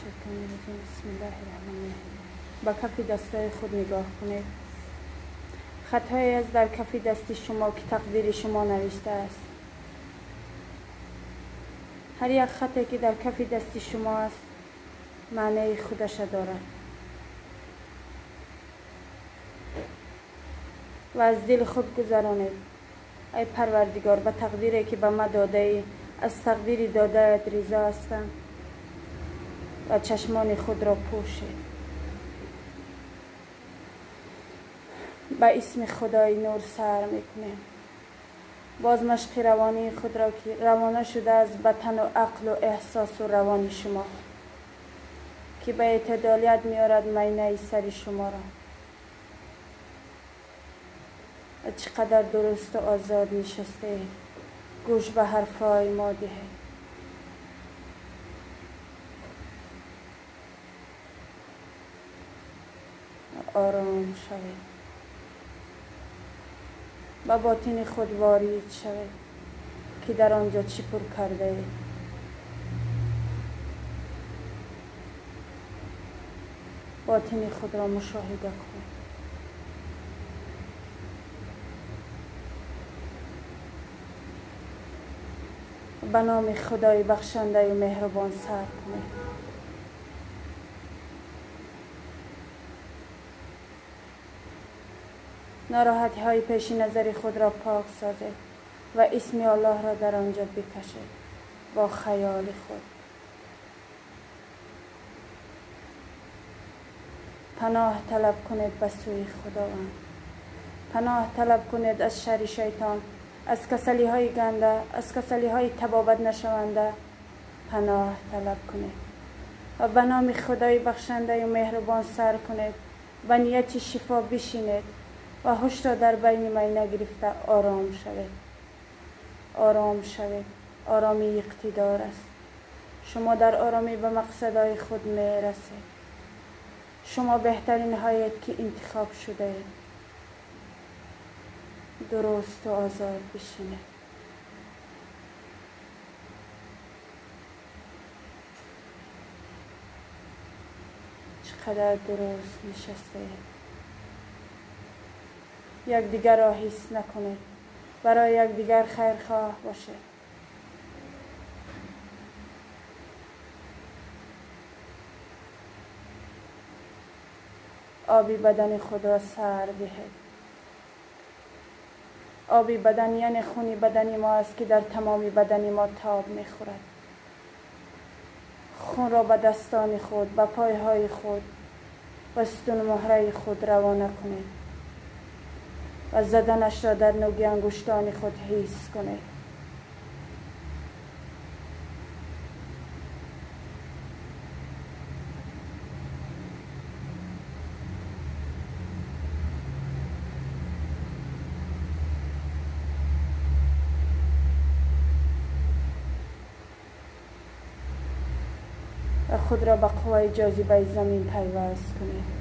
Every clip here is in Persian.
الشیطان الرجیم. بسم الله الرحمن الرحیم. با کف دستای خود نگاه کنید. خطایی است در کف دست شما که تقدیر شما نوشته است. هر یک خطی که در کف دست شما است معنی خودش دارد و از دل خود گذرانید. ای پروردگار، به تقدیری که به ما داده ای، از تقدیری داده ایت رضا هستم و چشمان خود را پوشید. به اسم خدای نور سر میکنیم. باز مشق روانی خود را که روانه شده از تن و عقل و احساس و روان شما که به اعتدالیت میارد مینه سر شما را. چقدر درست و آزاد نشسته، گوش به حرفای ما دهید. آرام شوید. به باطن خود وارد شوید که در آنجا چی پر کرده اید. باطن خود را مشاهده کنید. به نام خدای بخشنده و مهربان سر کنید. ناراحتی های پیش نظر خود را پاک سازید و اسم الله را در آنجا بکشید با خیال خود. پناه طلب کنید به سوی خداوند. پناه طلب کنید از شر شیطان، از کسلی های گنده، از کسلی های تبابت نشونده. پناه طلب کنید و به نام خدای بخشنده و مهربان سر کنید. به نیت شفا بشینید و هوش را در بین می نگرفته آرام شوید. آرام شوید. آرامی اقتدار است. شما در آرامی به مقصدهای خود می رسید. شما بهترین هایید که انتخاب شده اید. درست و آزاد بشینید. چقدر درست نشسته اید. یک دیگر را حس نکنید. برای یک دیگر خیرخواه باشید. آبی بدن خود را سر دهید. آبی بدن یعنی خونی بدن ما است که در تمام بدن ما تاب میخورد. خون را به دستان خود، به پایهای خود و ستون مهره خود روانه کنید و زدنش را در نوک انگشتان خود حس کنید. و خود را به قوای جاذبه زمین پیوست کنید.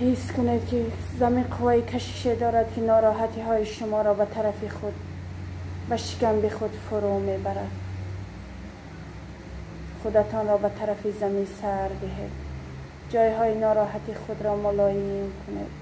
حس کنید که زمین قوای کشش دارد که ناراحتی های شما را به طرف خود، به شکم خود فرو میبرد. خودتان را به طرف زمین سر دهید. جای های ناراحتی خود را ملایم کنید.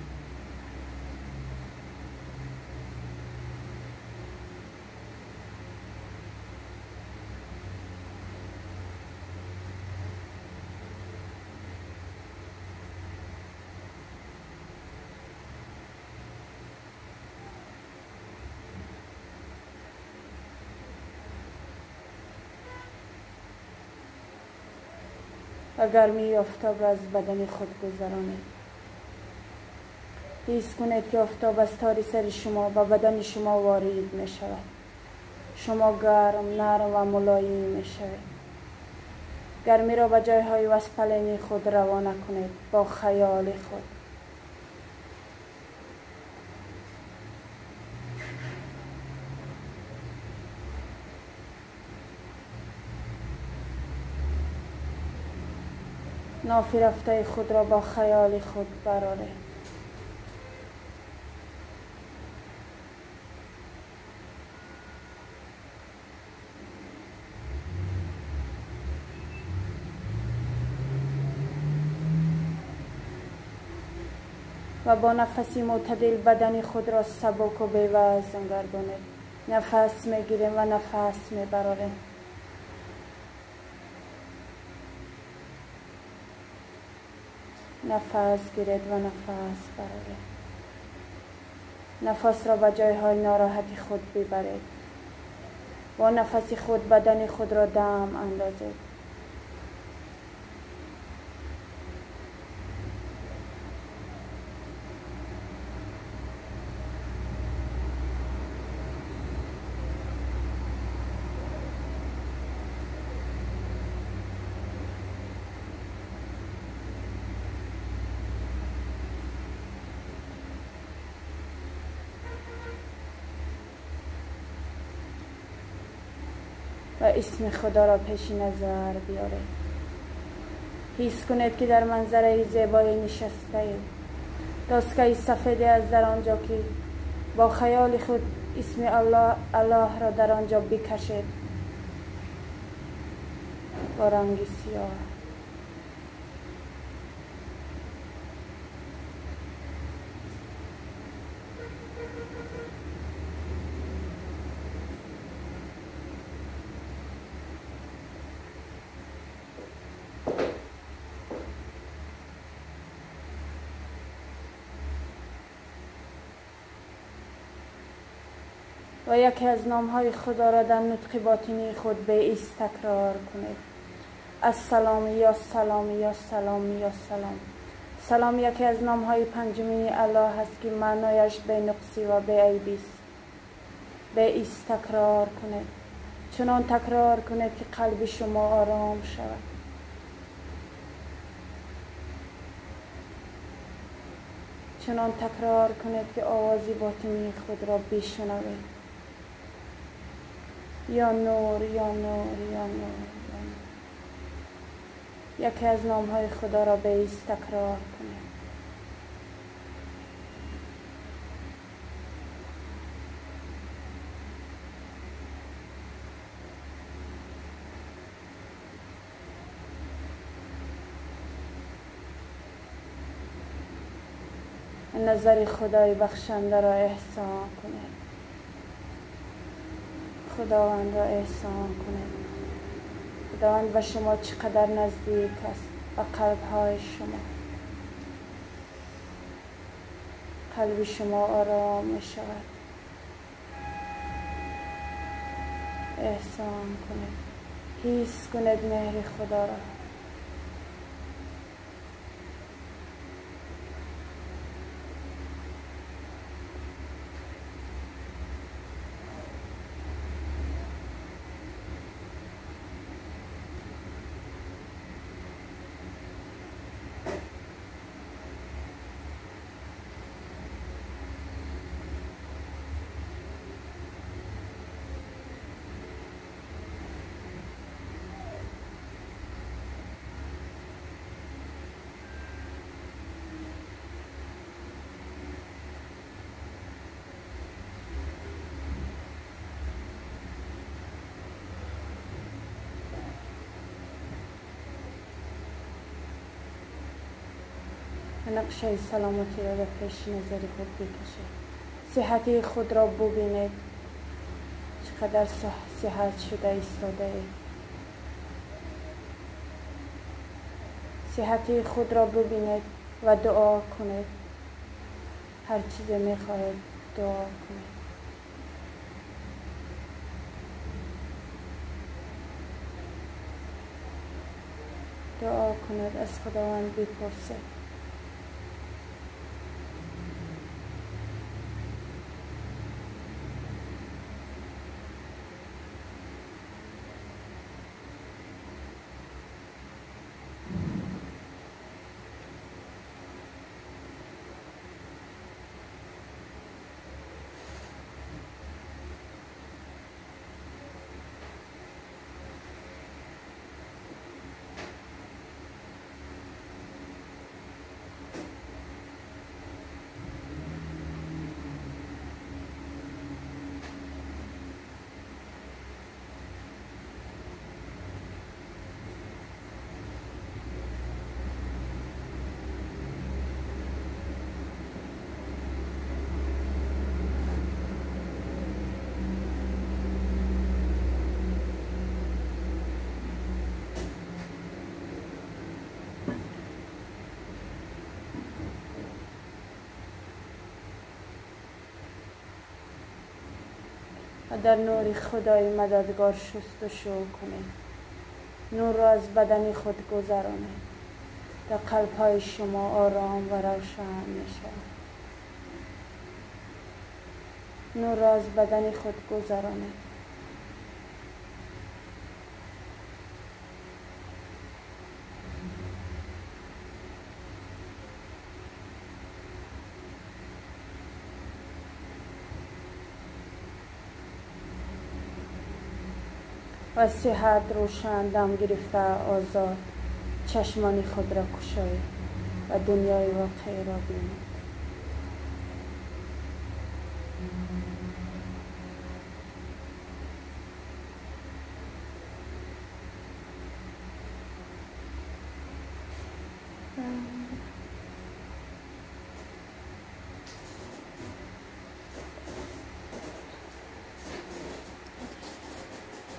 و گرمی آفتاب را از بدن خود گذرانید. حس کنید که آفتاب از تار سر شما و بدن شما وارد می شود. شما گرم، نرم و ملایم می شوید. گرمی را به جایهای وسپلین خود روانه کنید با خیال خود. ناف رفته خود را با خیال خود برآرید. و با نفسی معتدل بدن خود را سبک و بی‌وزن گردانید. نفس میگیریم و نفس میبراریم. نفس گیرید و نفس برارید. نفس را به جایهای ناراحتی خود ببرید. با نفس خود بدن خود را دم اندازید. و اسم خدا را پیش نظر بیارید. حس کنید که در منظره زیبایی نشسته اید. دستگاه سفیدی از در آنجا که با خیال خود اسم الله را در آنجا بکشید با رنگ سیاه. و یکی از نامهای خدا را در نطق باطنی خود به ایست تکرار کنید. السلام یا سلام یا سلام یا سلام. سلام یکی از نامهای پنجمی الله است که معنایش به نقصی و به عیبی است. به ایست تکرار کنید. چنان تکرار کنید که قلب شما آرام شود. چنان تکرار کنید که آواز باطنی خود را بشنوید. یا نور یا نور یا نور. یکی از نامهای خدا را به ایست تکرار کنید. نظر خدای بخشنده را احسان کنید. خداوند را احسان کنید. خداوند به شما چقدر نزدیک است، به قلب‌های شما. قلب شما آرام می شود. احسان کنید. حس کنید مهر خدا را. نقشه سلامتی را به پیش نظر خود بکشید. صحت خود را ببینید. چقدر صحت شده ایستاده اید. صحت خود را ببینید و دعا کنید. هر چیزی میخواهید دعا کنید. دعا کنید، از خداوند بپرسید. و در نور خدای مددگار شستشو کنید. نور را از بدن خود گذرانید. در قلب‌های شما آرام و روشن می‌شود. نور را از بدن خود گذرانید. و صحت روشن دم گرفته آزاد چشمان خود را گشایید و دنیای واقعی را بینید.